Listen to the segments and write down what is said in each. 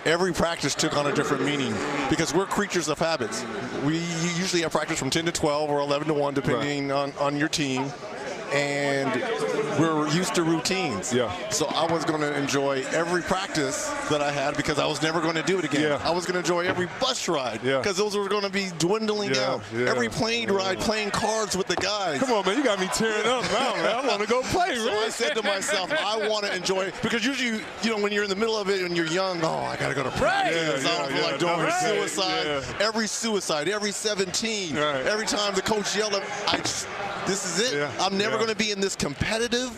every practice took on a different meaning because we're creatures of habits. We usually have practice from 10 to 12 or 11 to 1, depending on your team. And we're used to routines. Yeah. So I was going to enjoy every practice that I had because I was never going to do it again. Yeah. I was going to enjoy every bus ride because those were going to be dwindling down. Yeah. Every plane ride, playing cards with the guys. Come on, man. You got me tearing up now, man. I want to go play, So man. I said to myself, I want to enjoy it. Because usually, when you're in the middle of it and you're young, I got to go to practice. I don't feel like doing suicide. Yeah. Every suicide, every 17, every time the coach yelled at me, this is it. Yeah. I'm never going to be in this competitive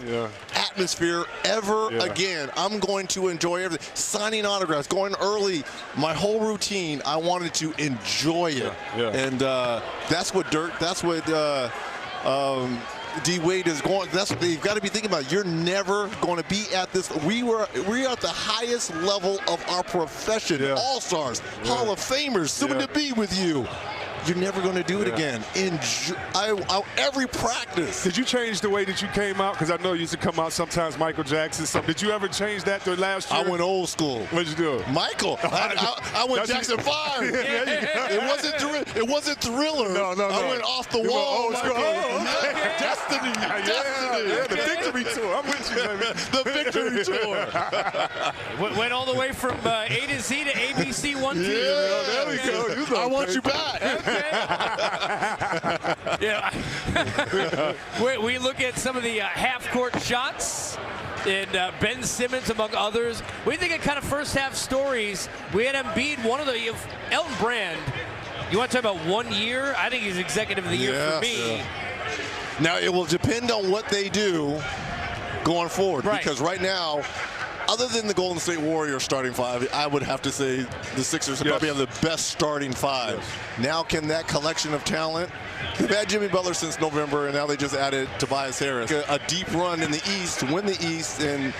atmosphere ever again. I'm going to enjoy everything. Signing autographs, going early, my whole routine, I wanted to enjoy it. And that's what D. Wade is going. That's what you've got to be thinking about. You're never going to be at this. We are at the highest level of our profession. All-stars, Hall of Famers, soon to be with you. You're never going to do it again. Every practice. Did you change the way that you came out? Because I know you used to come out sometimes Michael Jackson. Did you ever change that the last year? I went old school. What'd you do? Michael. I went Jackson 5. It wasn't Thriller. No. I went off the wall. Destiny. Yeah, the victory tour. I'm with you, baby. The victory tour. Went all the way from A to Z to ABC 1 2. There we go. I want you back. We look at some of the half-court shots, and Ben Simmons, among others. We think of kind of first-half stories. We had Embiid, one of the Elton Brand. You want to talk about 1 year? I think he's executive of the year for me. Now, it will depend on what they do going forward. Because right now, other than the Golden State Warriors starting 5, I would have to say the Sixers probably have the best starting 5. Now, can that collection of talent? They've had Jimmy Butler since November, and now they just added Tobias Harris. A deep run in the East, win the East, and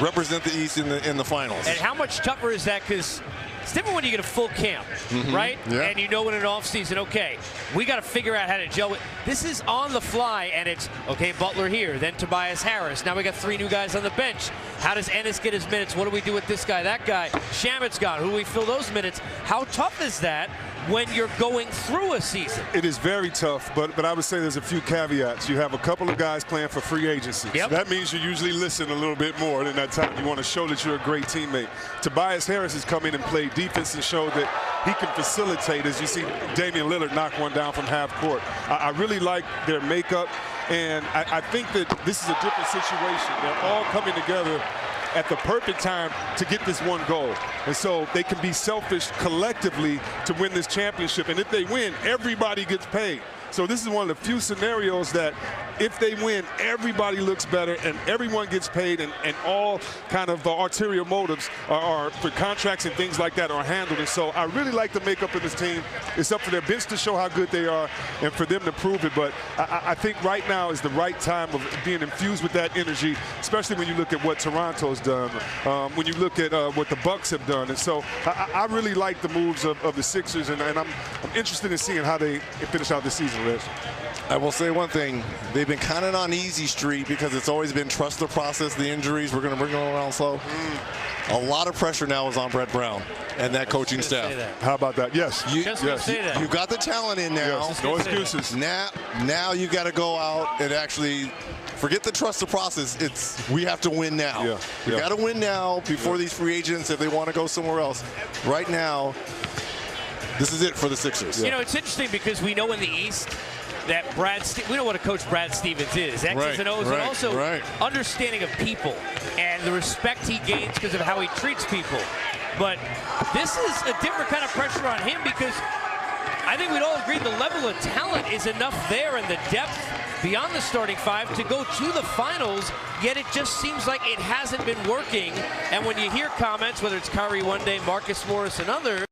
represent the East in the finals. And how much tougher is that? Because it's different when you get a full camp, right? Yeah. And you know in an offseason, okay, we got to figure out how to gel with. This is on the fly, and it's, okay, Butler here, then Tobias Harris. Now we got 3 new guys on the bench. How does Ennis get his minutes? What do we do with this guy, that guy? Shamit's gone. Who do we fill those minutes? How tough is that when you're going through a season? It is very tough, but I would say there's a few caveats. You have a couple of guys playing for free agency. So that means you usually listen a little bit more than that time. You want to show that you're a great teammate. Tobias Harris has come in and played defense and showed that he can facilitate, as you see Damian Lillard knock one down from half court. I really like their makeup, and I think that this is a different situation. They're all coming together at the perfect time to get this one goal. And so they can be selfish collectively to win this championship. And if they win, everybody gets paid. So this is one of the few scenarios that if they win, everybody looks better and everyone gets paid, and all kind of ulterior motives are for contracts and things like that are handled. And so I really like the makeup of this team. It's up for their bench to show how good they are and for them to prove it. But I think right now is the right time of being infused with that energy, especially when you look at what Toronto's done, when you look at what the Bucks have done. And so I really like the moves of the Sixers, and I'm interested in seeing how they finish out the season. I will say one thing. They've been kind of on easy street because it's always been trust the process, the injuries. We're going to bring them around slow. A lot of pressure now is on Brett Brown and that coaching staff. How about that? Yes. You got the talent in now. Yes. No excuses. Now you got to go out and actually forget the trust the process. We have to win now. You got to win now before these free agents, if they want to go somewhere else. Right now, this is it for the Sixers. You know, it's interesting because we know in the East that we know what a coach Brad Stevens is. X's and O's, and also understanding of people and the respect he gains because of how he treats people. But this is a different kind of pressure on him because I think we'd all agree the level of talent is enough there and the depth beyond the starting 5 to go to the finals, yet it just seems like it hasn't been working. And when you hear comments, whether it's Kyrie one day, Marcus Morris, and others,